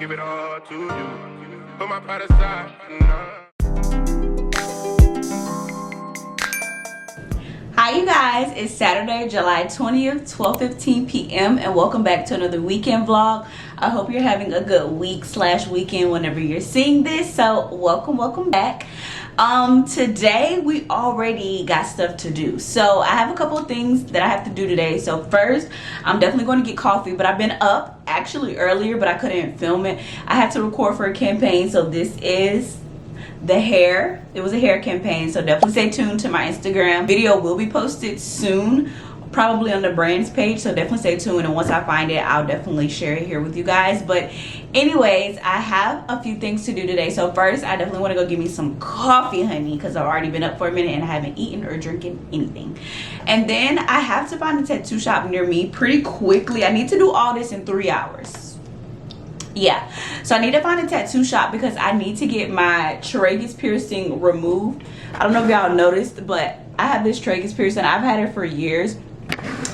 give it all to you. Put my pride aside, nah. Hi you guys, it's Saturday, July 20th, 12:15 p.m. and welcome back to another weekend vlog. I hope you're having a good week/weekend whenever you're seeing this. So welcome back. Today we already got stuff to do. So I have a couple of things that I have to do today. So first, I'm definitely going to get coffee, but I've been up actually earlier, but I couldn't film it. I had to record for a campaign, so this is the hair. It was a hair campaign, so definitely stay tuned to my Instagram. Video will be posted soon, probably on the brand's page, so definitely stay tuned, and once I find it, I'll definitely share it here with you guys. But anyways, I have a few things to do today. So first, I definitely want to go get me some coffee, honey, because I've already been up for a minute and I haven't eaten or drinking anything. And then I have to find a tattoo shop near me pretty quickly. I need to do all this in 3 hours. Yeah, so I need to find a tattoo shop because I need to get my tragus piercing removed. I don't know if y'all noticed, but I have this tragus piercing. I've had it for years.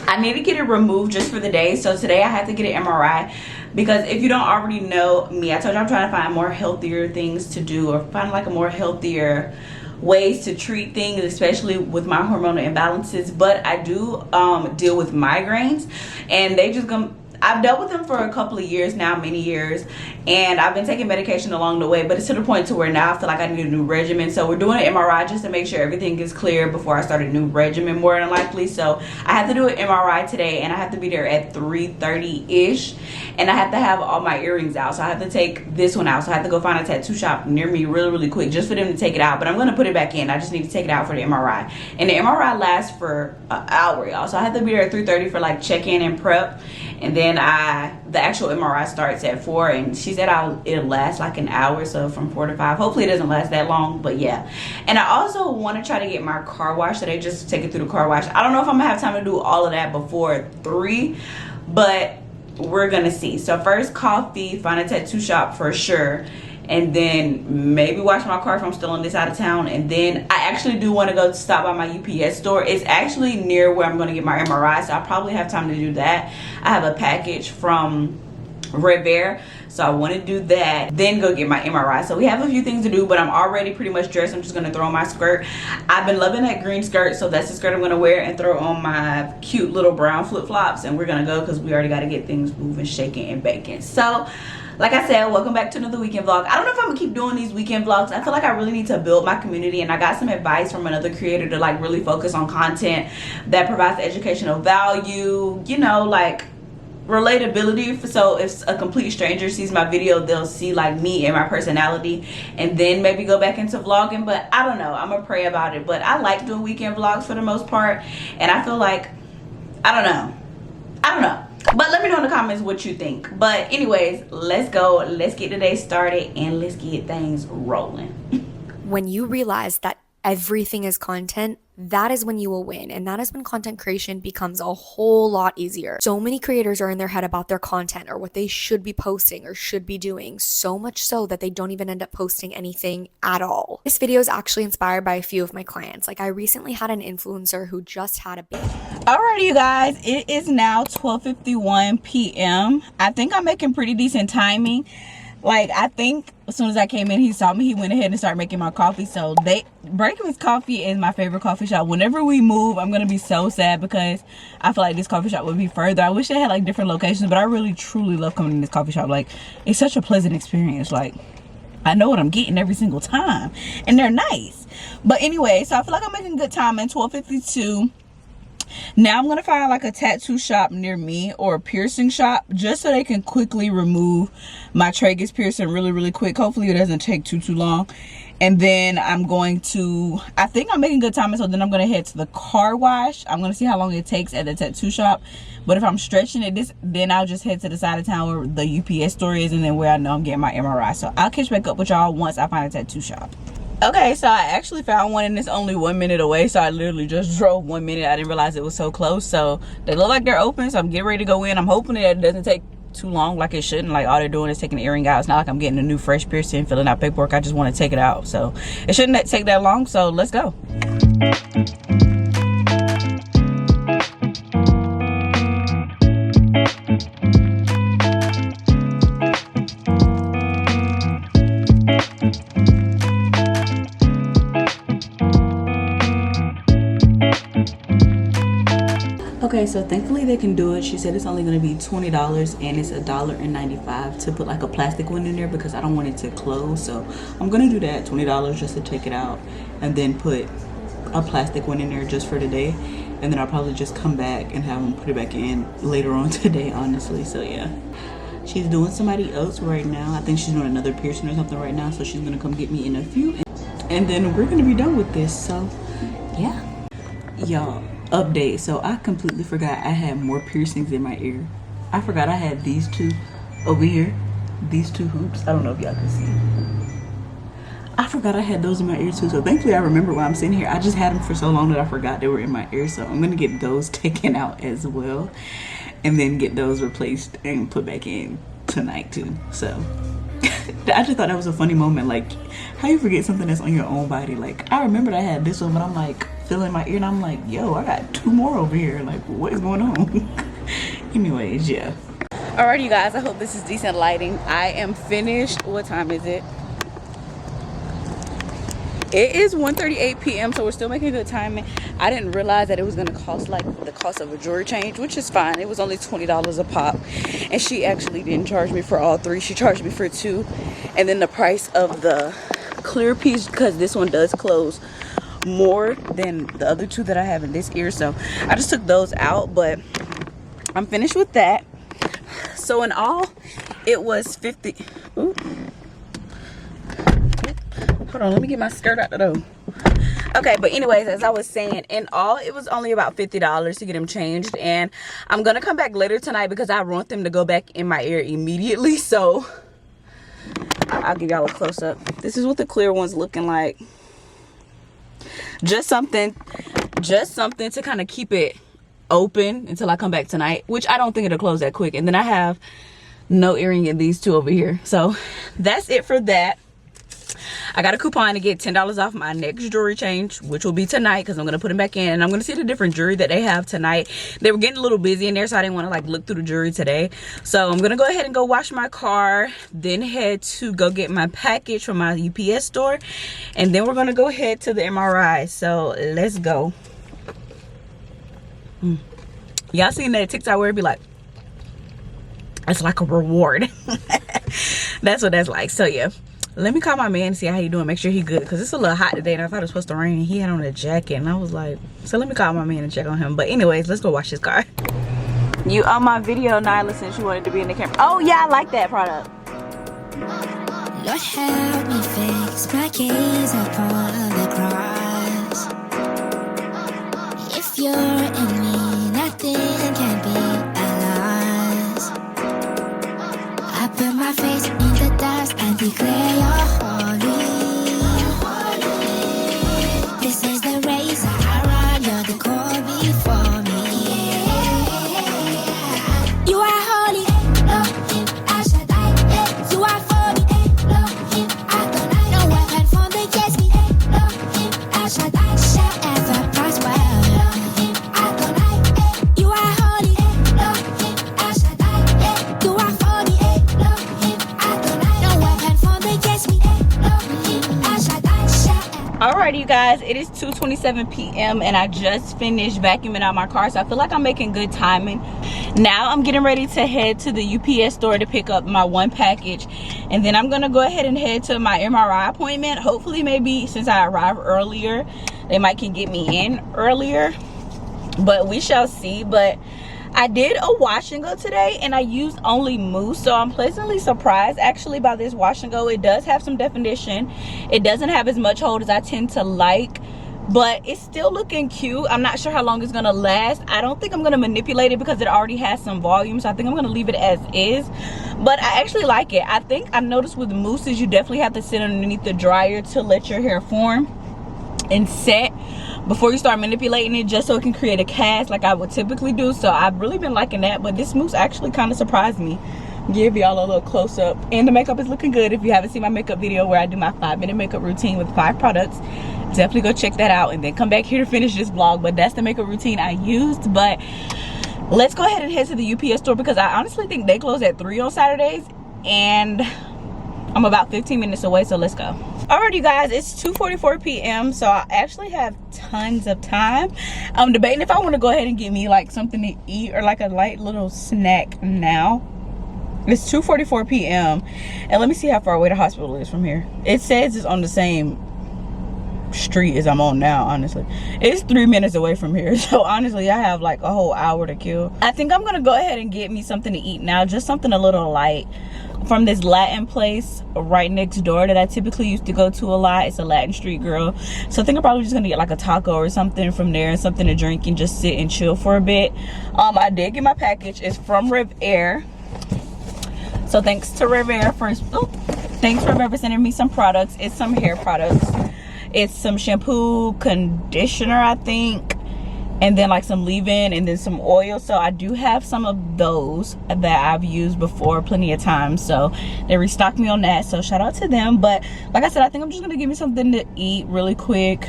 I need to get it removed just for the day. So today I have to get an MRI because if you don't already know me, I told you I'm trying to find more healthier things to do, or find like a more healthier ways to treat things, especially with my hormonal imbalances. But I do deal with migraines, and they just come. I've dealt with them for a couple of years now, many years, and I've been taking medication along the way, but it's to the point to where now I feel like I need a new regimen. So we're doing an MRI just to make sure everything is clear before I start a new regimen, more than likely. So I have to do an MRI today, and I have to be there at 3:30-ish, and I have to have all my earrings out. So I have to take this one out. So I have to go find a tattoo shop near me really quick just for them to take it out, but I'm going to put it back in. I just need to take it out for the MRI, and the MRI lasts for an hour, y'all. So I have to be there at 3:30 for like check-in and prep. And then the actual MRI starts at 4, and she said it'll last like an hour, so from 4 to 5. Hopefully it doesn't last that long, but yeah. And I also want to try to get my car wash today, just to take it through the car wash. I don't know if I'm gonna have time to do all of that before 3, but we're gonna see. So first, coffee, find a tattoo shop for sure, and then maybe wash my car if I'm still on this side of town. And then I actually do want to go stop by my UPS store. It's actually near where I'm going to get my MRI, so I'll probably have time to do that. I have a package from Wesbey, so I want to do that, then go get my MRI. So we have a few things to do, but I'm already pretty much dressed. I'm just going to throw on my skirt. I've been loving that green skirt, so that's the skirt I'm going to wear, and throw on my cute little brown flip-flops, and we're going to go because we already got to get things moving, shaking, and baking. So like I said, welcome back to another weekend vlog. I don't know if I'm gonna keep doing these weekend vlogs. I feel like I really need to build my community, and I got some advice from another creator to like really focus on content that provides educational value, you know, like relatability. So if a complete stranger sees my video, they'll see like me and my personality, and then maybe go back into vlogging. But I don't know, I'm gonna pray about it. But I like doing weekend vlogs for the most part, and I feel like I don't know, but let me know in the comments what you think. But anyways, let's go, let's get today started, and let's get things rolling. When you realize that everything is content, that is when you will win, and that is when content creation becomes a whole lot easier. So many creators are in their head about their content or what they should be posting or should be doing, so much so that they don't even end up posting anything at all. This video is actually inspired by a few of my clients. Like, I recently had an influencer who just had a baby. Alrighty, you guys, it is now 12:51 p.m. I think I'm making pretty decent timing. Like, I think as soon as I came in, he saw me, he went ahead and started making my coffee. So Breakfast Coffee is my favorite coffee shop. Whenever we move, I'm gonna be so sad because I feel like this coffee shop would be further. I wish they had like different locations, but I really truly love coming to this coffee shop. Like, it's such a pleasant experience. Like, I know what I'm getting every single time, and they're nice. But anyway, so I feel like I'm making good time in 12:52. Now I'm gonna find like a tattoo shop near me, or a piercing shop, just so they can quickly remove my tragus piercing really quick. Hopefully it doesn't take too long. And then I'm going to, I think I'm making good time, so then I'm gonna head to the car wash. I'm gonna see how long it takes at the tattoo shop, but if I'm stretching it, then I'll just head to the side of town where the UPS store is, and then where I know I'm getting my MRI. So I'll catch back up with y'all once I find a tattoo shop. Okay, so I actually found one, and it's only 1 minute away, so I literally just drove 1 minute. I didn't realize it was so close. So they look like they're open, so I'm getting ready to go in. I'm hoping that it doesn't take too long, like it shouldn't. Like, all they're doing is taking the earring out. It's not like I'm getting a new fresh piercing, filling out paperwork. I just want to take it out, so it shouldn't take that long. So let's go. Okay, so thankfully they can do it. She said it's only going to be $20 and it's $1.95 to put like a plastic one in there because I don't want it to close. So I'm going to do that, $20 just to take it out and then put a plastic one in there just for today. And then I'll probably just come back and have them put it back in later on today, honestly. So yeah, she's doing somebody else right now. I think she's doing another piercing or something right now. So she's going to come get me in a few. And then we're going to be done with this. So yeah. Y'all, update. So I completely forgot I had more piercings in my ear. I forgot I had these two over here. These two hoops. I don't know if y'all can see. I forgot I had those in my ear too. So thankfully I remember while I'm sitting here. I just had them for so long that I forgot they were in my ear. So I'm going to get those taken out as well. And then get those replaced and put back in tonight too. So I just thought that was a funny moment. Like, how you forget something that's on your own body? Like, I remembered I had this one, but I'm like feeling my ear and I'm like, yo, I got two more over here. Like, what is going on? Anyways, yeah. Alright, you guys, I hope this is decent lighting. I am finished. What time is it? It is 1:38 p.m. so we're still making good timing. I didn't realize that it was going to cost like the cost of a jewelry change, which is fine. It was only $20 a pop, and she actually didn't charge me for all three. She charged me for two, and then the price of the clear piece, because this one does close more than the other two that I have in this ear, so I just took those out. But I'm finished with that. So in all, it was 50. Ooh. Hold on, let me get my skirt out the door. Okay, but anyways, as I was saying, in all, it was only about $50 to get them changed. And I'm going to come back later tonight because I want them to go back in my ear immediately. So I'll give y'all a close-up. This is what the clear one's looking like. Just something to kind of keep it open until I come back tonight, which I don't think it'll close that quick. And then I have no earring in these two over here. So that's it for that. I got a coupon to get $10 off my next jewelry change, which will be tonight because I'm going to put them back in. And I'm going to see the different jewelry that they have tonight. They were getting a little busy in there, so I didn't want to like look through the jewelry today. So I'm going to go ahead and go wash my car, then head to go get my package from my UPS store. And then we're going to go head to the MRI. So let's go. Y'all seen that TikTok where it be like, it's like a reward. That's what that's like. So yeah. Let me call my man and see how he doing. Make sure he good. Because it's a little hot today. And I thought it was supposed to rain. He had on a jacket. And I was like, so let me call my man and check on him. But anyways, let's go wash his car. You on my video, Nyla, since you wanted to be in the camera. Oh, yeah, I like that product. Lord help me fix my case upon the cross. If you're in me, nothing can be a loss. I put my face in the dust and declare you're holy. This is the race I run, you're the call before me. You are holy, Elohim, Ashaddai. You are for me, Elohim, Adonai. No weapon formed against me, Elohim, Ashaddai. Shall ever prosper, Elohim, Adonai. You are holy, Elohim, Ashaddai. You are for me, Elohim, Adonai. No weapon formed against me, Elohim, Ashaddai. Shall ever. Alrighty, you guys, it is 2:27 p.m. and I just finished vacuuming out my car, so I feel like I'm making good timing. Now I'm getting ready to head to the UPS store to pick up my one package, and then I'm gonna go ahead and head to my MRI appointment. Hopefully, maybe since I arrived earlier, they might can get me in earlier, but we shall see. But I did a wash and go today and I used only mousse, so I'm pleasantly surprised actually by this wash and go. It does have some definition. It doesn't have as much hold as I tend to like, but it's still looking cute. I'm not sure how long it's gonna last. I don't think I'm gonna manipulate it because it already has some volume, so I think I'm gonna leave it as is. But I actually like it. I think I noticed with mousses you definitely have to sit underneath the dryer to let your hair form and set before you start manipulating it, just so it can create a cast like I would typically do. So I've really been liking that, but this mousse actually kind of surprised me. Give y'all a little close-up, and the makeup is looking good. If you haven't seen my makeup video where I do my 5-minute makeup routine with 5 products, definitely go check that out and then come back here to finish this vlog. But that's the makeup routine I used. But let's go ahead and head to the UPS store because I honestly think they close at 3 on Saturdays and I'm about 15 minutes away, so let's go. Alright, you guys, it's 2:44 p.m. so I actually have tons of time. I'm debating if I want to go ahead and get me like something to eat or like a light little snack now. It's 2:44 p.m. and let me see how far away the hospital is from here. It says it's on the same street as I'm on now. Honestly, it's 3 minutes away from here, so honestly I have like a whole hour to kill. I think I'm gonna go ahead and get me something to eat now, just something a little light from this Latin place right next door that I typically used to go to a lot. It's a Latin street girl, so I think I'm probably just gonna get like a taco or something from there and something to drink and just sit and chill for a bit. I did get my package. It's from Rev Air, so thanks to Rev Air for sending me some products. It's some hair products. It's some shampoo, conditioner, I think, and then like some leave-in and then some oil. So I do have some of those that I've used before plenty of times, so they restocked me on that, so shout out to them. But like I said, I think I'm just gonna give me something to eat really quick,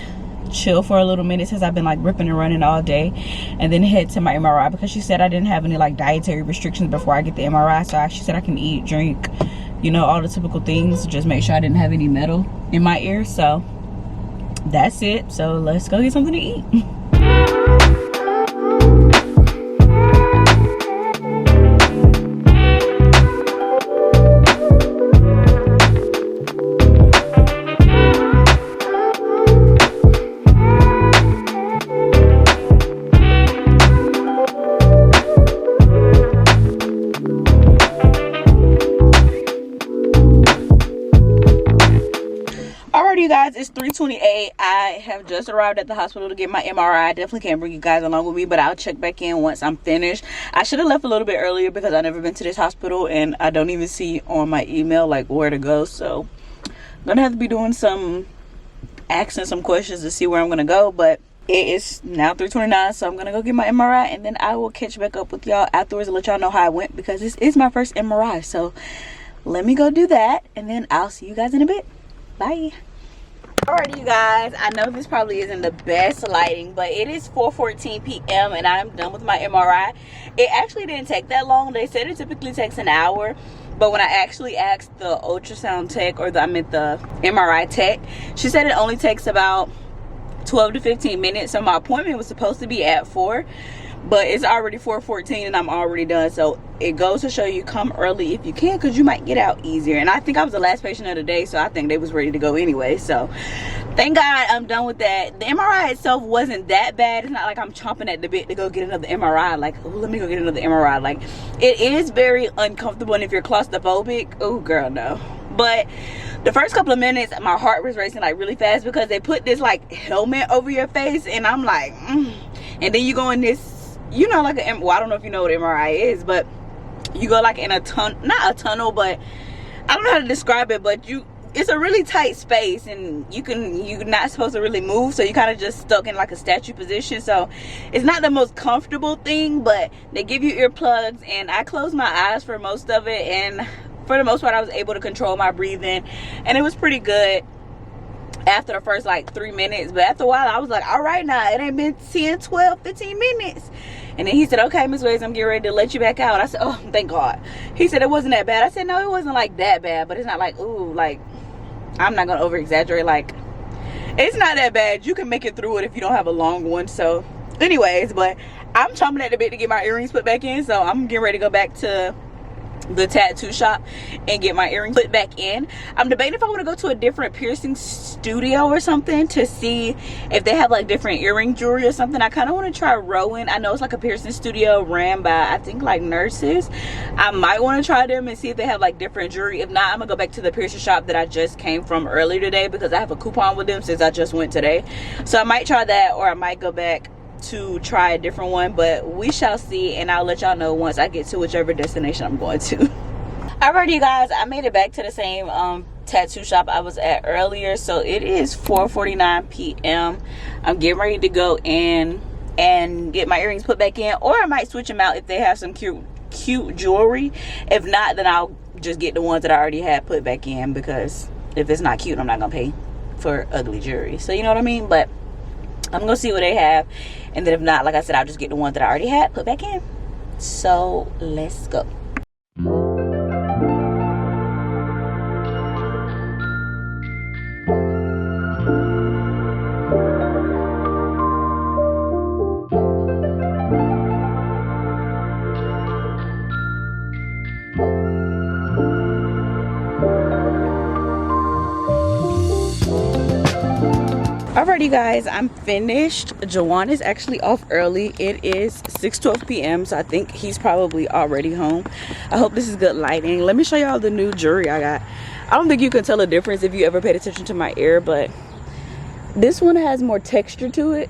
chill for a little minute since I've been like ripping and running all day, and then head to my MRI because she said I didn't have any like dietary restrictions before I get the MRI. So she said I can eat, drink, you know, all the typical things, just make sure I didn't have any metal in my ear. So that's it. So let's go get something to eat. You guys, it's 3:28. I have just arrived at the hospital to get my MRI. I definitely can't bring you guys along with me, but I'll check back in once I'm finished. I should have left a little bit earlier because I've never been to this hospital and I don't even see on my email like where to go, so I'm gonna have to be doing some asking some questions to see where I'm gonna go. But it is now 3:29, so I'm gonna go get my MRI and then I will catch back up with y'all afterwards and let y'all know how I went, because this is my first MRI. So let me go do that and then I'll see you guys in a bit. Bye. Alright, you guys, I know this probably isn't the best lighting, but it is 4:14 p.m. and I'm done with my MRI. It actually didn't take that long. They said it typically takes an hour, but when I actually asked the ultrasound tech, or the MRI tech, she said it only takes about 12 to 15 minutes. So my appointment was supposed to be at 4, but it's already 4:14 and I'm already done. So it goes to show you, come early if you can, because you might get out easier. And I think I was the last patient of the day, so I think they was ready to go anyway. So thank God I'm done with that. The MRI itself wasn't that bad. It's not like I'm chomping at the bit to go get another MRI, like, oh, let me go get another MRI. Like, it is very uncomfortable, and if you're claustrophobic, oh girl, no. But the first couple of minutes my heart was racing like really fast because they put this like helmet over your face, and I'm like and then you go in this, you know, like well, I don't know if you know what MRI is, but you go like in a not a tunnel, but I don't know how to describe it, but it's a really tight space, and you're not supposed to really move, so you kind of just stuck in like a statue position. So it's not the most comfortable thing, but they give you earplugs, and I closed my eyes for most of it, and for the most part I was able to control my breathing, and it was pretty good after the first like 3 minutes. But after a while I was like, all right, now it ain't been 10, 12, 15 minutes. And then he said, okay, Miss Ways, I'm getting ready to let you back out. I said, oh, thank God. He said it wasn't that bad. I said, no, it wasn't like that bad, but it's not like, ooh, like, I'm not gonna over exaggerate, like, it's not that bad. You can make it through it if you don't have a long one. So anyways, but I'm chomping at the bit to get my earrings put back in, so I'm getting ready to go back to the tattoo shop and get my earrings put back in. I'm debating if I want to go to a different piercing studio or something to see if they have like different earring jewelry or something. I kind of want to try Rowan. I know it's like a piercing studio ran by, I think, like nurses. I might want to try them and see if they have like different jewelry. If not, I'm gonna go back to the piercing shop that I just came from earlier today, because I have a coupon with them since I just went today. So I might try that, or I might go back to try a different one, but we shall see, and I'll let y'all know once I get to whichever destination I'm going to. Alright, you guys, I made it back to the same tattoo shop I was at earlier. So it is 4:49 p.m. I'm getting ready to go in and get my earrings put back in, or I might switch them out if they have some cute jewelry. If not, then I'll just get the ones that I already had put back in, because if it's not cute, I'm not gonna pay for ugly jewelry. So you know what I mean? But I'm gonna see what they have, and then if not, like I said, I'll just get the ones that I already had put back in. So let's go. you guys, I'm finished. Jawan is actually off early. It is 6:12 p.m. so I think he's probably already home. I hope this is good lighting. Let me show y'all the new jewelry I got. I don't think you can tell a difference if you ever paid attention to my ear, but this one has more texture to it,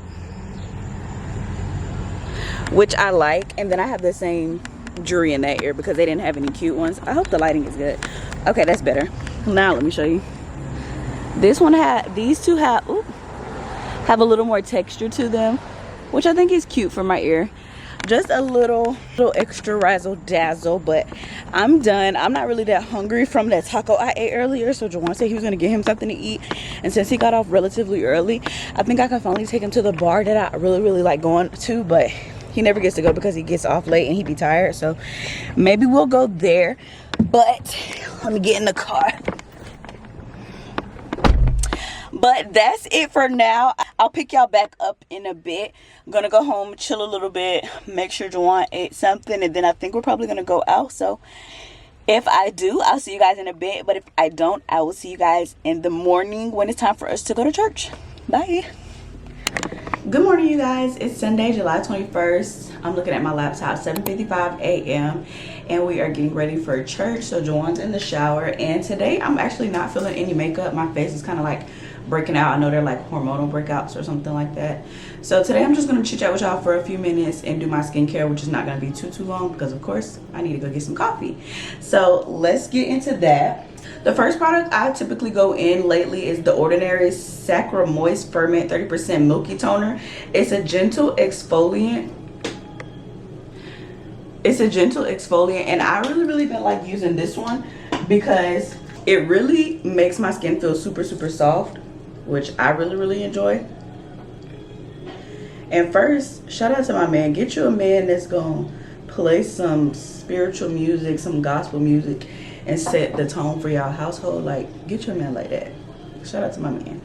which I like. And then I have the same jewelry in that ear because they didn't have any cute ones. I hope the lighting is good. Okay, that's better. Now let me show you. This one had, these two have a little more texture to them, which I think is cute for my ear. Just a little extra razzle dazzle, but I'm done. I'm not really that hungry from that taco I ate earlier, so Jawan said he was gonna get him something to eat, and since he got off relatively early, I think I can finally take him to the bar that I really like going to, but he never gets to go because he gets off late and he be tired, so maybe we'll go there. But let me get in the car. But that's it for now. I'll pick y'all back up in a bit. I'm gonna go home, chill a little bit, make sure Jawan ate something, and then I think we're probably gonna go out. So if I do, I'll see you guys in a bit. But if I don't, I will see you guys in the morning when it's time for us to go to church. Bye. Good morning, you guys. It's Sunday, July 21st. I'm looking at my laptop, 7:55 a.m. and we are getting ready for church. So Jawan's in the shower, and today I'm actually not feeling any makeup. My face is kind of like breaking out. I know they're like hormonal breakouts or something like that. So today I'm just gonna chit chat with y'all for a few minutes and do my skincare, which is not gonna be too long because of course I need to go get some coffee. So let's get into that. The first product I typically go in lately is the Ordinary Sacra Moist Ferment 30% Milky Toner. It's a gentle exfoliant. And I really been like using this one because it really makes my skin feel super soft, which I really enjoy. And first, shout out to my man. Get you a man that's gonna play some spiritual music, some gospel music, and set the tone for y'all household. Like, get you a man like that. Shout out to my man.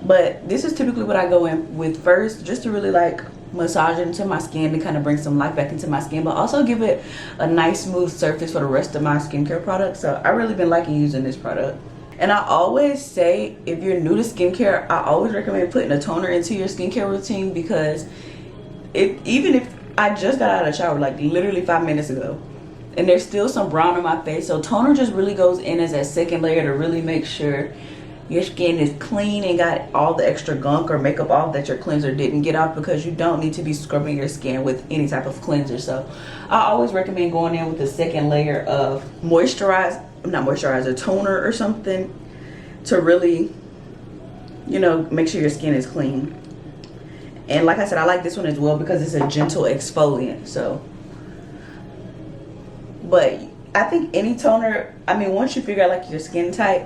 But this is typically what I go in with first, just to really like massage it into my skin to kind of bring some life back into my skin, but also give it a nice smooth surface for the rest of my skincare products. So I really been liking using this product. And I always say, if you're new to skincare, I always recommend putting a toner into your skincare routine, because even if I just got out of the shower like literally 5 minutes ago and there's still some brown on my face, so toner just really goes in as that second layer to really make sure your skin is clean and got all the extra gunk or makeup off that your cleanser didn't get off, because you don't need to be scrubbing your skin with any type of cleanser. So I always recommend going in with the second layer of toner or something to really, you know, make sure your skin is clean. And like I said, I like this one as well because it's a gentle exfoliant. So, but I think any toner, I mean, once you figure out like your skin type,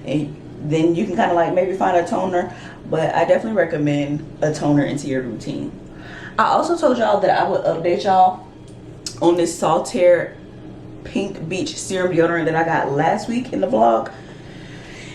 and then you can kind of like maybe find a toner, but I definitely recommend a toner into your routine. I also told y'all that I would update y'all on this Saltaire Pink Beach Serum Deodorant that I got last week in the vlog.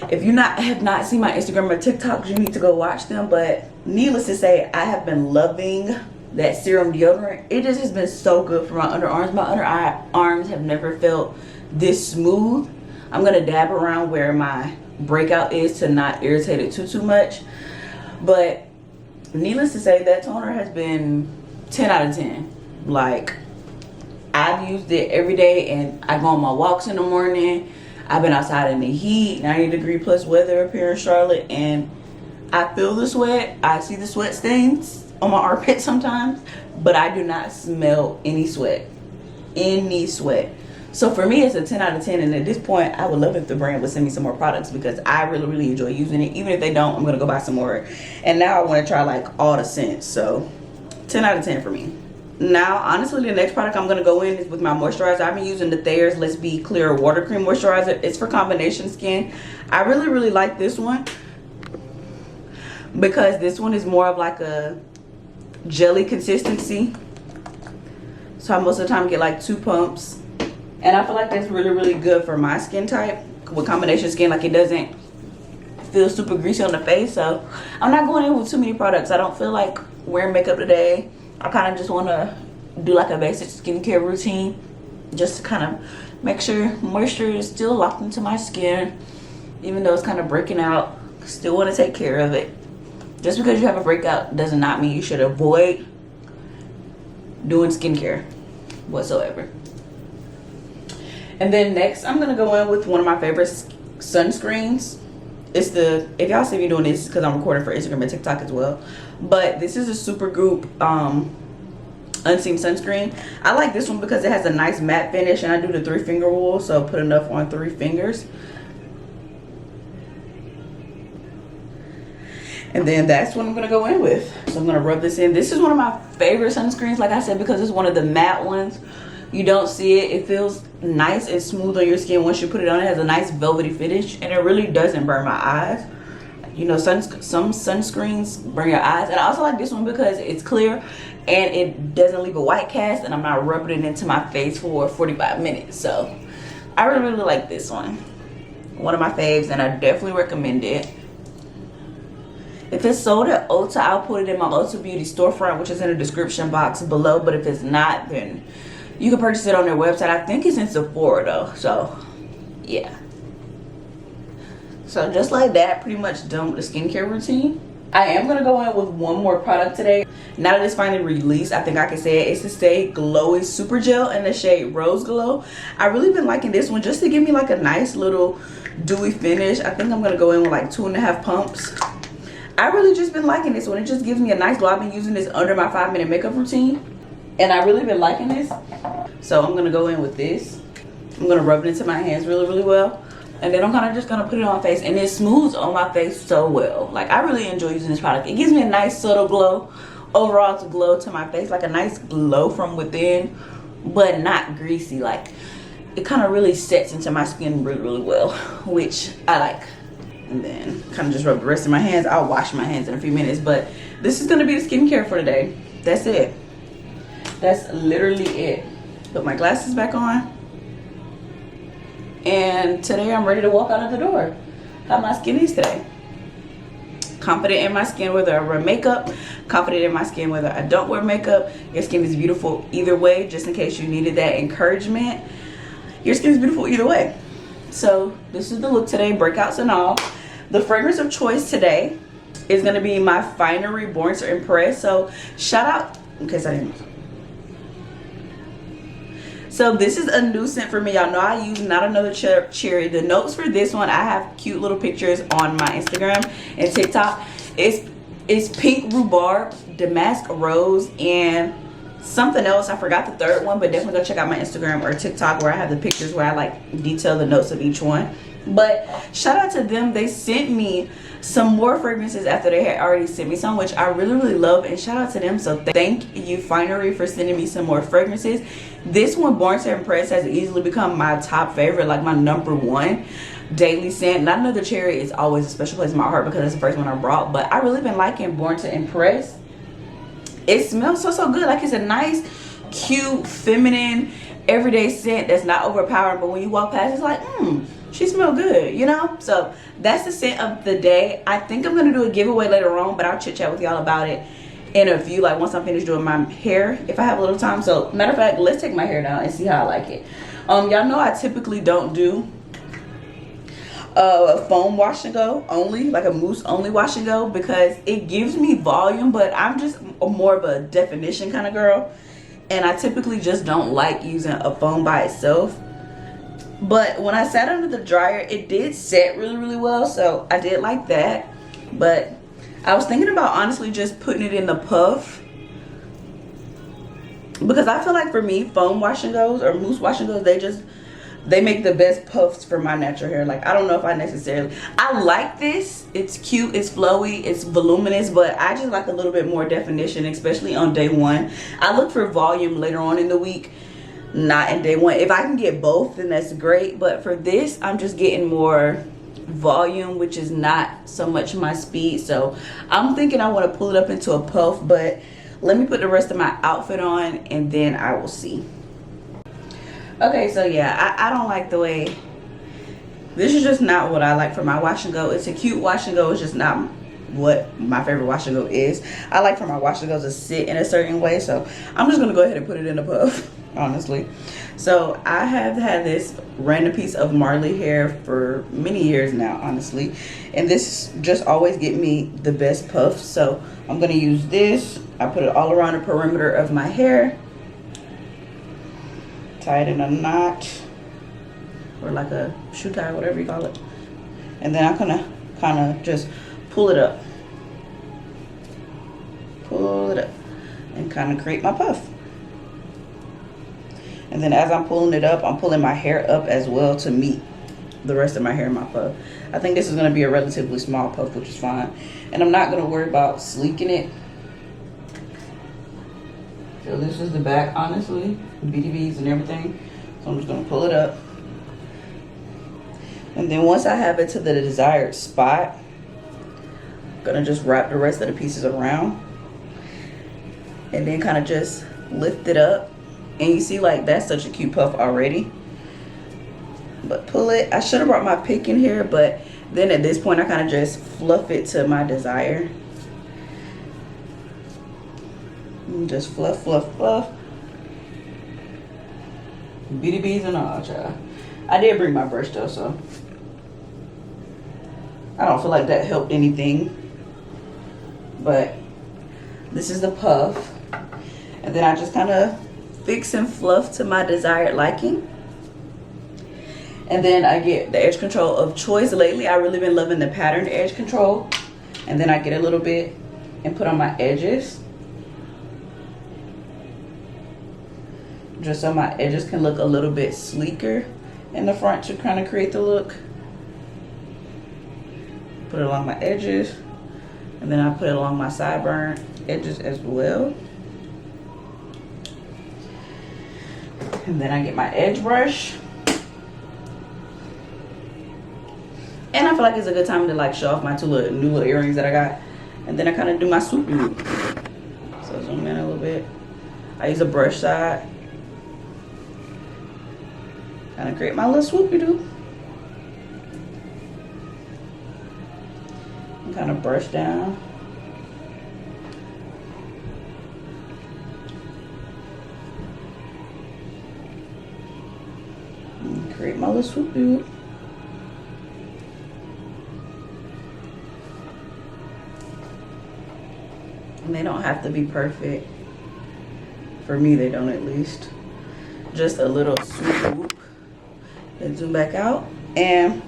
If you have not seen my Instagram or TikTok, you need to go watch them. But needless to say, I have been loving that serum deodorant. It just has been so good for my underarms. My underarms have never felt this smooth. I'm gonna dab around where my breakout is to not irritate it too much. But needless to say, that toner has been 10 out of 10. Like, I've used it every day, and I go on my walks in the morning. I've been outside in the heat, 90-degree+ weather up here in Charlotte, and I feel the sweat. I see the sweat stains on my armpit sometimes, but I do not smell any sweat. So for me, it's a 10 out of 10, and at this point, I would love if the brand would send me some more products, because I really enjoy using it. Even if they don't, I'm going to go buy some more. And now I want to try like all the scents, so 10 out of 10 for me. Now, honestly, the next product I'm going to go in is with my moisturizer. I've been using the Thayer's Let's Be Clear Water Cream Moisturizer. It's for combination skin. I really like this one, because this one is more of like a jelly consistency. So I most of the time get like 2 pumps. And I feel like that's really good for my skin type. With combination skin, like, it doesn't feel super greasy on the face. So I'm not going in with too many products. I don't feel like wearing makeup today. I kind of just want to do like a basic skincare routine, just to kind of make sure moisture is still locked into my skin, even though it's kind of breaking out. Still want to take care of it. Just because you have a breakout does not mean you should avoid doing skincare whatsoever. And then next, I'm gonna go in with one of my favorite sunscreens. It's the, if y'all see me doing this, because I'm recording for Instagram and TikTok as well, but this is a Supergoop unseen sunscreen. I like this one because it has a nice matte finish, and I do the 3-finger rule, so put enough on 3 fingers. And then that's what I'm gonna go in with. So I'm gonna rub this in. This is one of my favorite sunscreens, like I said, because it's one of the matte ones. You don't see it. It feels nice and smooth on your skin once you put it on. It has a nice velvety finish, and it really doesn't burn my eyes. You know, some sunscreens burn your eyes. And I also like this one because it's clear and it doesn't leave a white cast, and I'm not rubbing it into my face for 45 minutes. So I really like this one. One of my faves, and I definitely recommend it. If it's sold at Ulta, I'll put it in my Ulta Beauty storefront, which is in the description box below. But if it's not, then you can purchase it on their website. I think it's in Sephora though. So yeah. So just like that, pretty much done with the skincare routine. I am going to go in with one more product today. Now that it's finally released, I think I can say it. It's the Stay Glowy Super Gel in the shade Rose Glow. I really been liking this one just to give me like a nice little dewy finish. I think I'm going to go in with like 2.5 pumps. I really just been liking this one. It just gives me a nice glow. I've been using this under my 5-minute makeup routine, and I really been liking this. So I'm going to go in with this. I'm going to rub it into my hands really well. And then I'm kind of just going to put it on my face, and it smooths on my face so well. Like, I really enjoy using this product. It gives me a nice subtle glow. Overall, it's a glow to my face, like a nice glow from within, but not greasy. Like, it kind of really sets into my skin really well, which I like. And then kind of just rub the rest of my hands. I'll wash my hands in a few minutes, but this is going to be the skincare for today. That's it. That's literally it. Put my glasses back on. And today I'm ready to walk out of the door. How my skin is today. Confident in my skin whether I wear makeup. Confident in my skin whether I don't wear makeup. Your skin is beautiful either way, just in case you needed that encouragement. Your skin is beautiful either way. So this is the look today, breakouts and all. The fragrance of choice today is going to be my Finery Born to Impress. So shout out, in case I didn't. So this is a new scent for me. Y'all know I use Not Another Cherry. The notes for this one, I have cute little pictures on my Instagram and TikTok. It's pink rhubarb, damask rose, and something else. I forgot the third one, but definitely go check out my Instagram or TikTok where I have the pictures where I like detail the notes of each one. But shout out to them. They sent me some more fragrances after they had already sent me some, which I really love, and shout out to them. So thank you, Finery, for sending me some more fragrances. This one, Born to Impress, has easily become my top favorite, like my #1 daily scent. Not Another Cherry is always a special place in my heart because it's the first one I brought, but I really been liking Born to Impress. It smells so good. Like, it's a nice, cute, feminine, everyday scent that's not overpowering, but when you walk past, it's like, she smells good, you know? So that's the scent of the day. I think I'm gonna do a giveaway later on, but I'll chit chat with y'all about it in a few, like once I'm finished doing my hair, if I have a little time. So matter of fact, let's take my hair down and see how I like it. Y'all know I typically don't do a foam wash and go only, like a mousse only wash and go, because it gives me volume, but I'm just more of a definition kind of girl, and I typically just don't like using a foam by itself. But when I sat under the dryer, it did set really well, so I did like that. But I was thinking about honestly just putting it in the puff, because I feel like for me, foam wash and goes or mousse wash and goes, they make the best puffs for my natural hair. Like, I don't know if I like this. It's cute, it's flowy, it's voluminous, but I just like a little bit more definition, especially on day one. I look for volume later on in the week, not in day one. If I can get both, then that's great, but for this, I'm just getting more volume, which is not so much my speed. So I'm thinking I want to pull it up into a puff, but let me put the rest of my outfit on and then I will see. Okay, so yeah, I don't like the way, this is just not what I like for my wash and go. It's a cute wash and go, it's just not what my favorite wash and go is. I like for my wash and goes to sit in a certain way, so I'm just gonna go ahead and put it in a puff, honestly. So I have had this random piece of Marley hair for many years now, honestly, and this just always get me the best puff. So I'm gonna use this. I put it all around the perimeter of my hair, tie it in a knot or like a shoe tie, whatever you call it, and then I'm gonna kind of just pull it up and kind of create my puff. And then as I'm pulling it up, I'm pulling my hair up as well to meet the rest of my hair in my puff. I think this is going to be a relatively small puff, which is fine. And I'm not going to worry about sleeking it. So this is the back, honestly, BDBs and everything. So I'm just going to pull it up. And then once I have it to the desired spot, I'm going to just wrap the rest of the pieces around. And then kind of just lift it up. And you see, like, that's such a cute puff already. But pull it. I should have brought my pick in here, but then at this point I kind of just fluff it to my desire. And just fluff, fluff, fluff. BDBs and all, child. I did bring my brush though, so I don't feel like that helped anything. But this is the puff. And then I just kind of fix and fluff to my desired liking. And then I get the edge control of choice. Lately I've really been loving the patterned edge control. And then I get a little bit and put on my edges, just so my edges can look a little bit sleeker in the front to kind of create the look. Put it along my edges, and then I put it along my sideburn edges as well. And then I get my edge brush. And I feel like it's a good time to like show off my new little earrings that I got. And then I kind of do my swoop loop. So zoom in a little bit. I use a brush side. Kind of create my little swoopy doo. And kind of brush down. And create my little swoopy doo. And they don't have to be perfect. For me, they don't, at least. Just a little swoop. Then zoom back out. And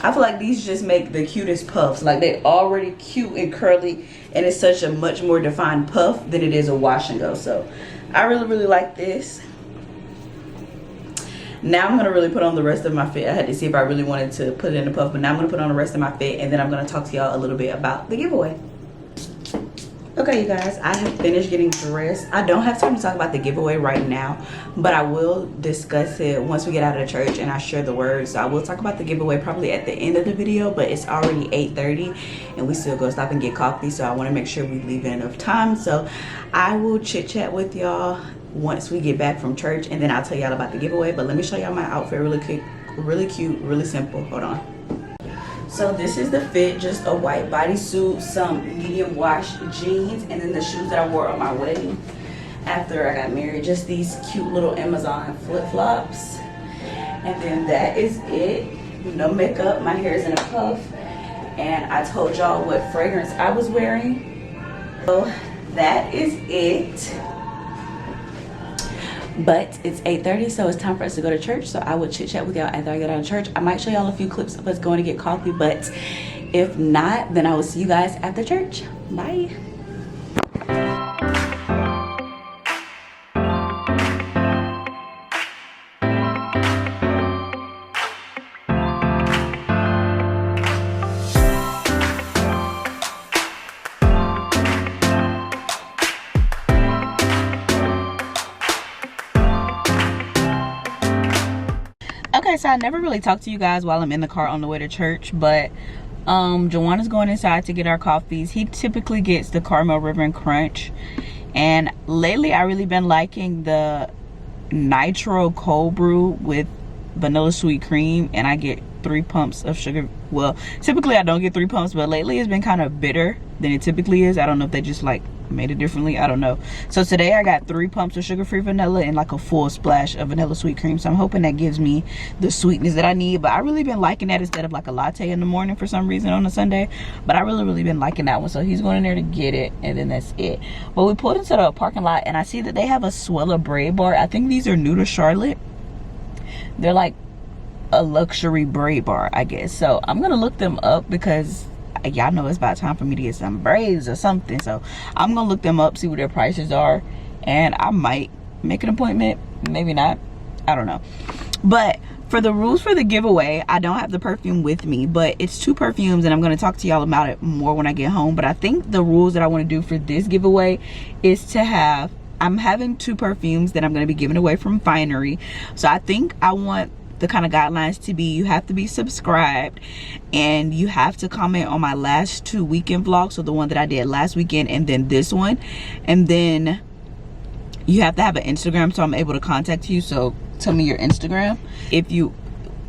I feel like these just make the cutest puffs. Like, they already cute and curly, and it's such a much more defined puff than it is a wash and go. So I really, really like this. Now I'm going to really put on the rest of my fit. I had to see if I really wanted to put it in a puff, but now I'm going to put on the rest of my fit, and then I'm going to talk to y'all a little bit about the giveaway. Okay, you guys, I have finished getting dressed. I don't have time to talk about the giveaway right now, but I will discuss it once we get out of the church and I share the words. So I will talk about the giveaway probably at the end of the video, but it's already 8:30 and we still go stop and get coffee, so I want to make sure we leave enough time. So I will chit chat with y'all once we get back from church, and then I'll tell y'all about the giveaway. But let me show y'all my outfit really quick, really cute, really simple. Hold on. So this is the fit, just a white bodysuit, some medium wash jeans, and then the shoes that I wore on my wedding after I got married. Just these cute little Amazon flip-flops. And then that is it. No makeup, my hair is in a puff. And I told y'all what fragrance I was wearing. So that is it. But it's 8:30, so it's time for us to go to church. So I will chit chat with y'all after I get out of church. I might show y'all a few clips of us going to get coffee, but if not, then I will see you guys after church. Bye. Okay, so I never really talked to you guys while I'm in the car on the way to church, but Joanna's going inside to get our coffees. He typically gets the caramel ribbon crunch, and lately I really been liking the nitro cold brew with vanilla sweet cream, and I get 3 pumps of sugar well, typically I don't get 3 pumps, but lately it's been kind of bitter than it typically is. I don't know if they just like made it differently, I don't know. So today I got 3 pumps of sugar-free vanilla and like a full splash of vanilla sweet cream. So I'm hoping that gives me the sweetness that I need. But I really been liking that instead of like a latte in the morning for some reason on a Sunday. But I really been liking that one. So he's going in there to get it, and then that's it. But we pulled into the parking lot and I see that they have a Swella braid bar. I think these are new to Charlotte. They're like a luxury braid bar, I guess. So I'm gonna look them up because y'all know it's about time for me to get some braids or something. So I'm gonna look them up, see what their prices are, and I might make an appointment, maybe not, I don't know. But for the rules for the giveaway, I don't have the perfume with me, but it's 2 perfumes, and I'm going to talk to y'all about it more when I get home. But I think the rules that I want to do for this giveaway is to have, I'm having 2 perfumes that I'm going to be giving away from Finery. So I think I want the kind of guidelines to be, you have to be subscribed and you have to comment on my last 2 weekend vlogs. So the one that I did last weekend and then this one, and then you have to have an Instagram so I'm able to contact you. So tell me your Instagram. If you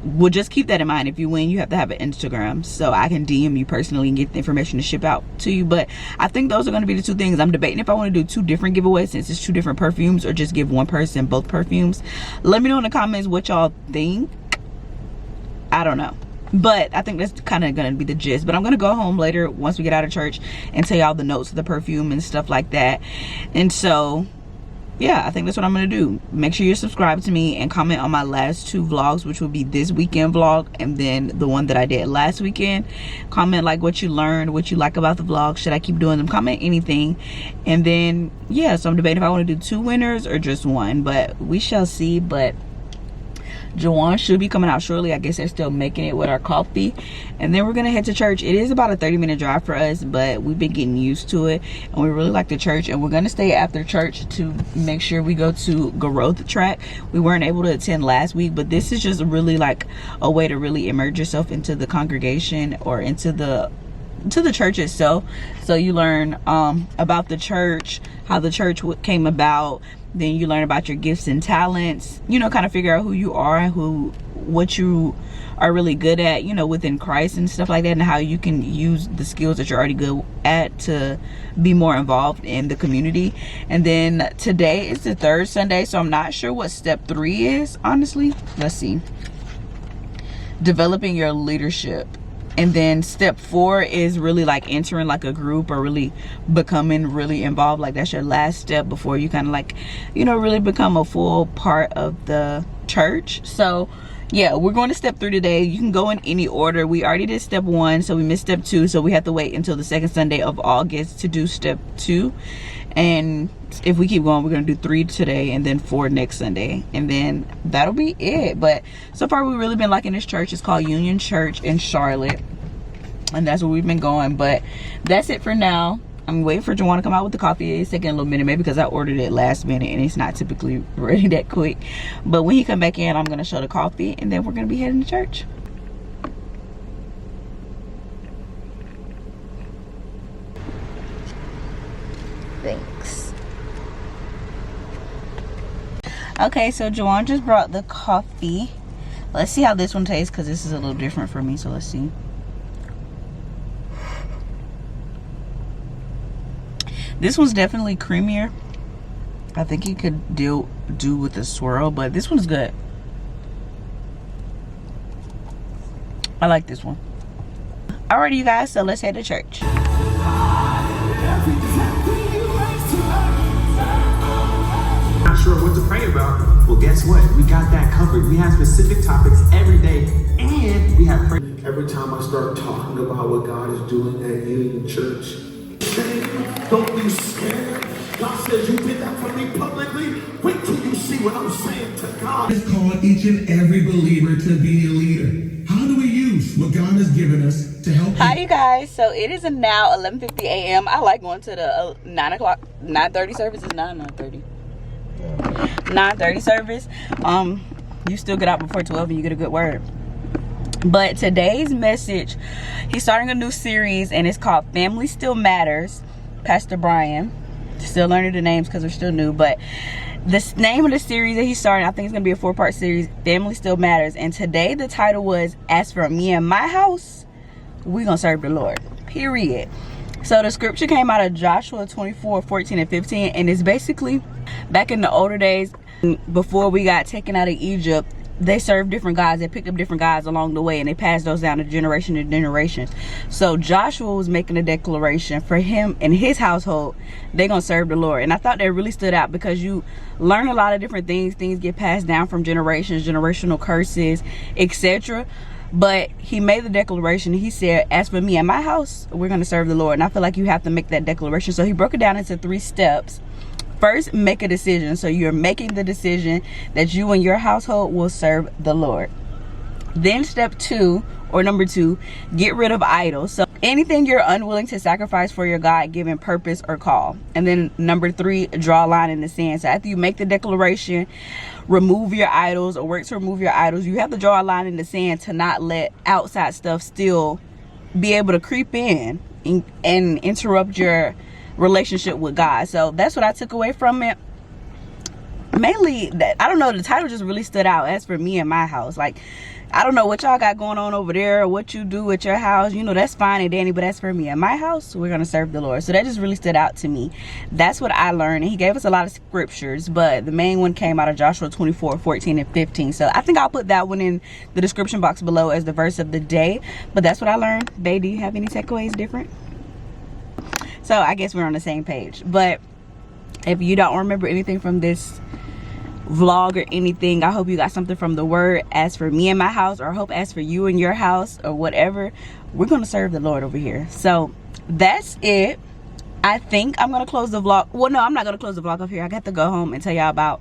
would just keep that in mind, if you win, you have to have an Instagram so I can DM you personally and get the information to ship out to you. But I think those are going to be the 2 things. I'm debating if I want to do 2 different giveaways since it's 2 different perfumes, or just give one person both perfumes. Let me know in the comments what y'all think. I don't know, but I think that's kind of going to be the gist. But I'm going to go home later once we get out of church and tell y'all the notes of the perfume and stuff like that. And so yeah, I think that's what I'm gonna do. Make sure you're subscribed to me and comment on my last 2 vlogs, which will be this weekend vlog and then the one that I did last weekend. Comment like what you learned, what you like about the vlog. Should I keep doing them? Comment anything. And then yeah, so I'm debating if I want to do 2 winners or just 1, but we shall see. But Jawan should be coming out shortly. I guess they're still making it with our coffee, and then we're gonna head to church. It is about a 30-minute drive for us, but we've been getting used to it, and we really like the church. And we're gonna stay after church to make sure we go to growth track. We weren't able to attend last week, but this is just really like a way to really immerse yourself into the congregation or into the church itself. So you learn about the church, how the church came about. Then you learn about your gifts and talents, you know, kind of figure out who you are and what you are really good at, you know, within Christ and stuff like that, and how you can use the skills that you're already good at to be more involved in the community. And then today is the 3rd Sunday, so I'm not sure what step 3 is, honestly. Let's see. Developing your leadership. And then step 4 is really like entering like a group or really becoming really involved. Like that's your last step before you kind of like, you know, really become a full part of the church. So yeah, we're going to step 3 today. You can go in any order. We already did step 1, so we missed step 2, so we have to wait until the 2nd Sunday of August to do step 2. And if we keep going, we're gonna do 3 today and then 4 next Sunday, and then that'll be it. But so far we've really been liking this church. It's called Union Church in Charlotte, and that's where we've been going. But that's it for now. I'm waiting for Jawan to come out with the coffee. It's taking a little minute, maybe because I ordered it last minute and it's not typically ready that quick. But when he come back in, I'm gonna show the coffee, and then we're gonna be heading to church. Thanks. Okay, so Jawan just brought the coffee. Let's see how this one tastes, because this is a little different for me, so let's see. This one's definitely creamier. I think you could do with a swirl, but this one's good. I like this one. Alrighty, you guys, so let's head to church. Not sure what to pray about? Well, guess what? We got that covered. We have specific topics every day, and we have prayer. Every time I start talking about what God is doing at Union Church, don't be scared. God says you did that for me publicly. Wait till you see what I'm saying to God. It's called each and every believer to be a leader. How do we use what God has given us to help? Hi, you guys. So it is now 11:50 a.m. I like going to the 9:30 service. It's 9:30. 9:30 service. You still get out before 12 and you get a good word. But today's message, he's starting a new series and it's called Family Still Matters. Pastor Brian, still learning the names because they're still new, but the name of the series that he's starting, I think it's gonna be a 4-part series, Family Still Matters. And today the title was, As for Me and My House, we're gonna serve the Lord, period. So the scripture came out of Joshua 24:14-15, and it's basically back in the older days, before we got taken out of Egypt, they served different gods. They picked up different gods along the way, and they passed those down to generation to generation. So Joshua was making a declaration for him and his household, they're gonna serve the Lord. And I thought that really stood out, because you learn a lot of different things get passed down from generations, generational curses, etc. But he made the declaration. He said, as for me and my house, we're gonna serve the Lord. And I feel like you have to make that declaration. So he broke it down into 3 steps. First, make a decision. So you're making the decision that you and your household will serve the Lord. Then step 2, or number 2, get rid of idols. So anything you're unwilling to sacrifice for your God-given purpose or call. And then number 3, draw a line in the sand. So after you make the declaration, remove your idols, or work to remove your idols, you have to draw a line in the sand to not let outside stuff still be able to creep in and interrupt your relationship with God. So that's what I took away from it. Mainly that, I don't know, the title just really stood out. As for me and my house, like, I don't know what y'all got going on over there, or what you do at your house, you know, that's fine and dandy, but as for me and my house, we're gonna serve the Lord. So that just really stood out to me. That's what I learned. And he gave us a lot of scriptures, but the main one came out of Joshua 24:14-15. So I think I'll put that one in the description box below as the verse of the day. But that's what I learned. Bae, do you have any takeaways different? So I guess we're on the same page. But if you don't remember anything from this vlog or anything, I hope you got something from the word. As for me and my house, or I hope as for you and your house, or whatever, we're gonna serve the Lord over here. So that's it. I think I'm gonna close the vlog. Well, no, I'm not gonna close the vlog up here. I got to go home and tell y'all about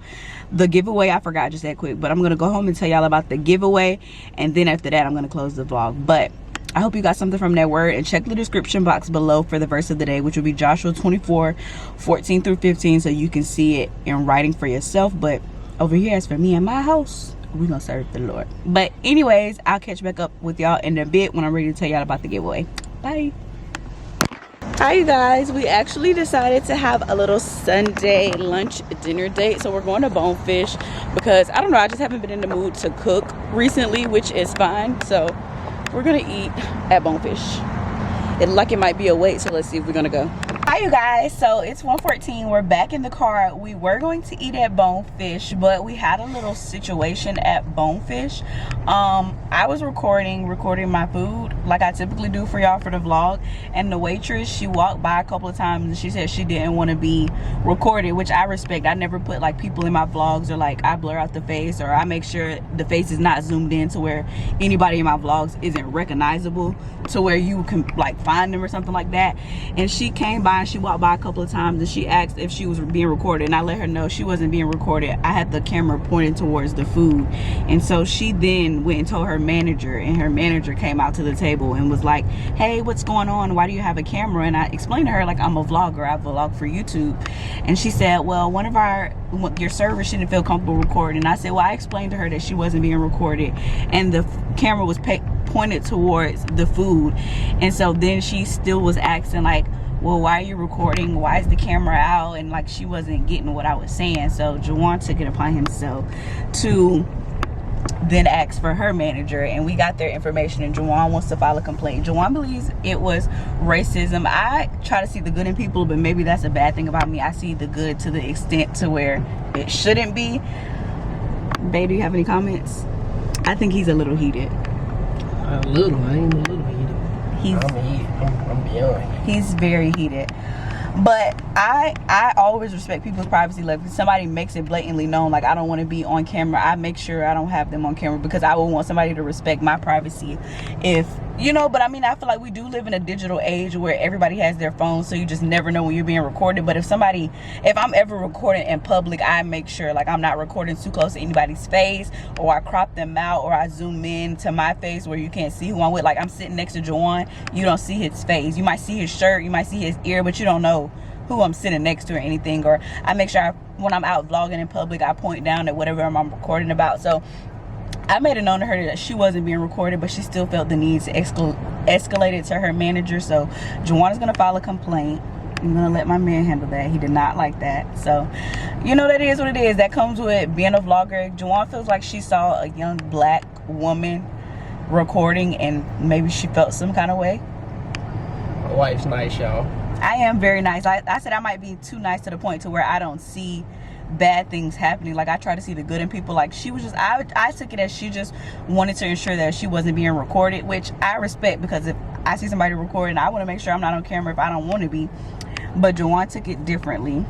the giveaway. I forgot just that quick, but I'm gonna go home and tell y'all about the giveaway, and then after that I'm gonna close the vlog. But I hope you got something from that word, and check the description box below for the verse of the day, which will be Joshua 24:14-15, so you can see it in writing for yourself. But over here, as for me and my house, we're gonna serve the Lord. But anyways, I'll catch back up with y'all in a bit when I'm ready to tell y'all about the giveaway. Bye. Hi you guys, we actually decided to have a little Sunday lunch dinner date. So we're going to Bonefish because I don't know, I just haven't been in the mood to cook recently, which is fine. So we're gonna eat at Bonefish. It might be a wait, so let's see if we're gonna go. Hi you guys, so it's 1:14. We're back in the car. We were going to eat at Bonefish, but we had a little situation at Bonefish. I was recording my food like I typically do for y'all for the vlog, and the waitress, she walked by a couple of times and she said she didn't want to be recorded, which I respect. I never put like people in my vlogs, or like I blur out the face, or I make sure the face is not zoomed in to where anybody in my vlogs isn't recognizable, to where you can like find them or something like that. And she came by and she walked by a couple of times and she asked if she was being recorded, and I let her know she wasn't being recorded. I had the camera pointed towards the food, and so she then went and told her manager, and her manager came out to the table and was like, hey, what's going on? Why do you have a camera? And I explained to her like, I'm a vlogger, I vlog for YouTube. And she said, well, your server shouldn't feel comfortable recording. And I said, well, I explained to her that she wasn't being recorded and the camera was pointed towards the food. And so then she still was asking like, well, why are you recording? Why is the camera out? And like, she wasn't getting what I was saying. So Juwan took it upon himself to then ask for her manager, and we got their information, and Juwan wants to file a complaint. Juwan believes it was racism. I try to see the good in people, but maybe that's a bad thing about me. I see the good to the extent to where it shouldn't be. Babe, do you have any comments? I think he's a little heated. A little, I ain't a little heated. I'm beyond. He's very heated. But I always respect people's privacy. Like, if somebody makes it blatantly known, like, I don't want to be on camera, I make sure I don't have them on camera, because I would want somebody to respect my privacy. If, you know, but I mean, I feel like we do live in a digital age where everybody has their phone, so you just never know when you're being recorded. But if I'm ever recording in public, I make sure, like, I'm not recording too close to anybody's face, or I crop them out, or I zoom in to my face where you can't see who I'm with. Like, I'm sitting next to Juwan, you don't see his face. You might see his shirt, you might see his ear, but you don't know who I'm sitting next to or anything. Or I make sure when I'm out vlogging in public, I point down at whatever I'm recording about. So I made it known to her that she wasn't being recorded, but she still felt the need to escalate it to her manager. So Juwan is going to file a complaint. I'm going to let my man handle that. He did not like that. So, you know, that is what it is. That comes with being a vlogger. Juwan feels like she saw a young black woman recording and maybe she felt some kind of way. My wife's nice, y'all. I am very nice. I said I might be too nice to the point to where I don't see bad things happening. Like, I try to see the good in people. Like, she was just, I took it as she just wanted to ensure that she wasn't being recorded, which I respect, because if I see somebody recording, I want to make sure I'm not on camera if I don't want to be. But Juwan took it differently.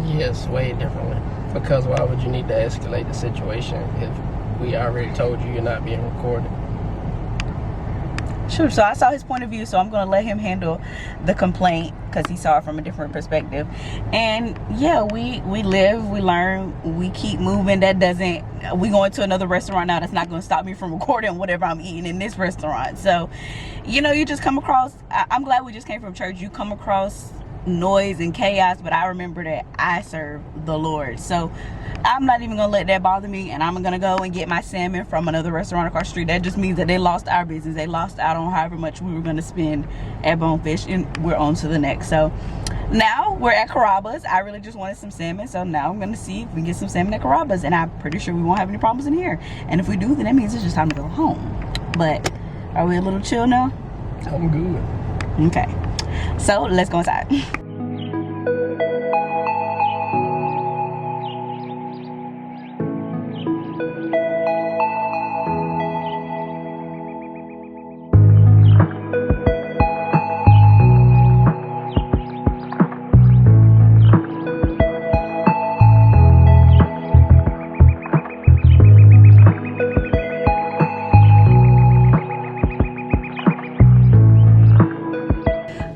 Yes, way differently. Because why would you need to escalate the situation if we already told you you're not being recorded? Sure. So I saw his point of view, so I'm going to let him handle the complaint because he saw it from a different perspective. And yeah, we live, we learn, we keep moving. That doesn't, we going to another restaurant now, that's not going to stop me from recording whatever I'm eating in this restaurant. So, you know, you just come across, I'm glad we just came from church. You come across noise and chaos, but I remember that I serve the Lord, so I'm not even gonna let that bother me, and I'm gonna go and get my salmon from another restaurant across the street. That just means that they lost our business. They lost out on however much we were gonna spend at Bonefish, and we're on to the next. So now we're at Carrabba's. I really just wanted some salmon, so now I'm gonna see if we can get some salmon at Carrabba's, and I'm pretty sure we won't have any problems in here. And if we do, then that means it's just time to go home. But are we a little chill now? I'm good. Okay, so let's go inside.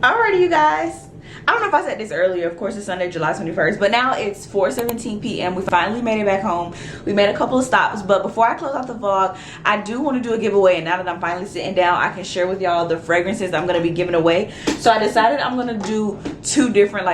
Alrighty, you guys, I don't know if I said this earlier. Of course, it's Sunday, July 21st, but now it's 4:17 p.m. We finally made it back home. We made a couple of stops, but before I close out the vlog, I do want to do a giveaway. And now that I'm finally sitting down, I can share with y'all the fragrances I'm going to be giving away. So I decided I'm going to do two different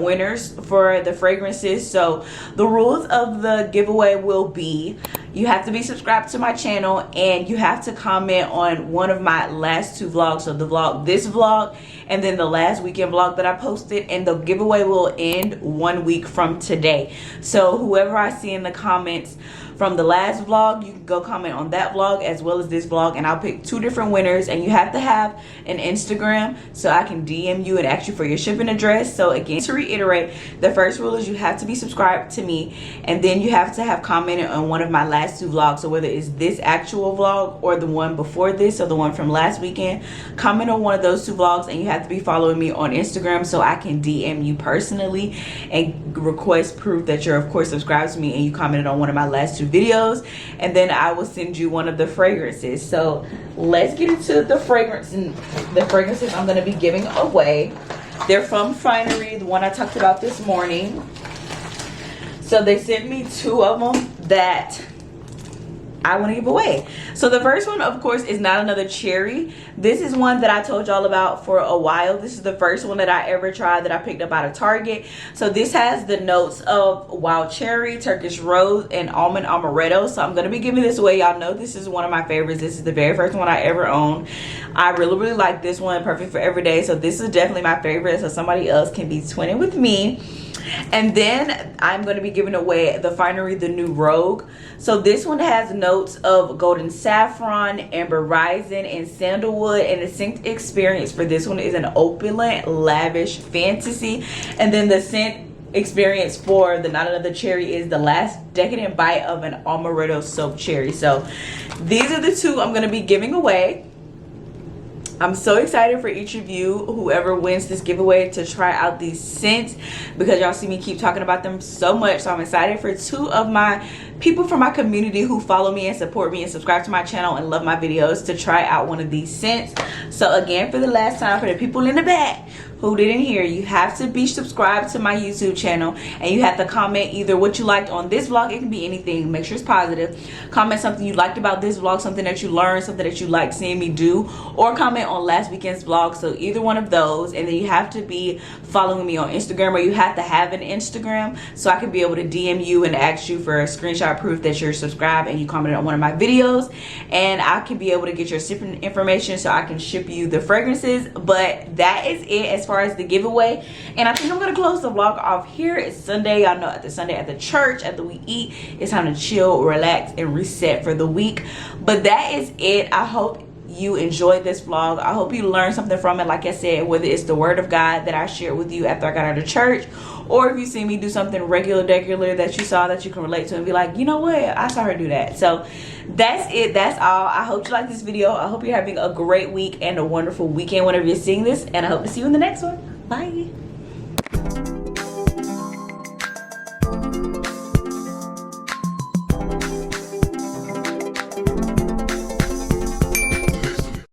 winners for the fragrances. So the rules of the giveaway will be, you have to be subscribed to my channel, and you have to comment on one of my last two vlogs. So the vlog, this vlog, and then the last weekend vlog that I posted, and the giveaway will end 1 week from today. So whoever I see in the comments from the last vlog, you can go comment on that vlog as well as this vlog, and I'll pick two different winners. And you have to have an Instagram so I can DM you and ask you for your shipping address. So again, to reiterate, the first rule is you have to be subscribed to me, and then you have to have commented on one of my last two vlogs. So whether it's this actual vlog or the one before this, or the one from last weekend, comment on one of those two vlogs, and you have to be following me on Instagram so I can DM you personally and request proof that you're of course subscribed to me and you commented on one of my last two videos, and then I will send you one of the fragrances. So let's get into the fragrances I'm going to be giving away. They're from Finery, the one I talked about this morning. So they sent me two of them that I want to give away. So the first one, of course, is Not Another Cherry. This is one that I told y'all about for a while. This is the first one that I ever tried that I picked up out of Target. So this has the notes of wild cherry, Turkish rose, and almond amaretto. So I'm going to be giving this away. Y'all know this is one of my favorites. This is the very first one I ever owned. I really like this one. Perfect for every day. So this is definitely my favorite. So somebody else can be twinning with me. And then I'm going to be giving away the Finery The New Rogue. So this one has notes of golden saffron, amber rising, and sandalwood. And the scent experience for this one is an opulent, lavish fantasy. And then the scent experience for the Not Another Cherry is the last decadent bite of an amaretto soap cherry. So these are the two I'm going to be giving away. I'm so excited for each of you, whoever wins this giveaway, to try out these scents, because y'all see me keep talking about them so much. So I'm excited for two of my people from my community who follow me and support me and subscribe to my channel and love my videos to try out one of these scents. So again, for the last time, for the people in the back who didn't hear, you have to be subscribed to my YouTube channel, and you have to comment either what you liked on this vlog. It can be anything, make sure it's positive. Comment something you liked about this vlog, something that you learned, something that you like seeing me do, or comment on last weekend's vlog. So either one of those. And then you have to be following me on Instagram, or you have to have an Instagram so I can be able to DM you and ask you for a screenshot proof that you're subscribed and you commented on one of my videos, and I can be able to get your shipping information so I can ship you the fragrances. But that is it as as far as the giveaway. And I think I'm gonna close the vlog off here. It's Sunday. Y'all know, at the Sunday at the church, after we eat, it's time to chill, relax, and reset for the week. But that is it. I hope you enjoyed this vlog. I hope you learned something from it. Like I said, whether it's the word of God that I shared with you after I got out of church, or if you see me do something regular that you saw that you can relate to and be like, you know what, I saw her do that. So that's it. That's all. I hope you like this video. I hope you're having a great week and a wonderful weekend whenever you're seeing this, and I hope to see you in the next one. Bye.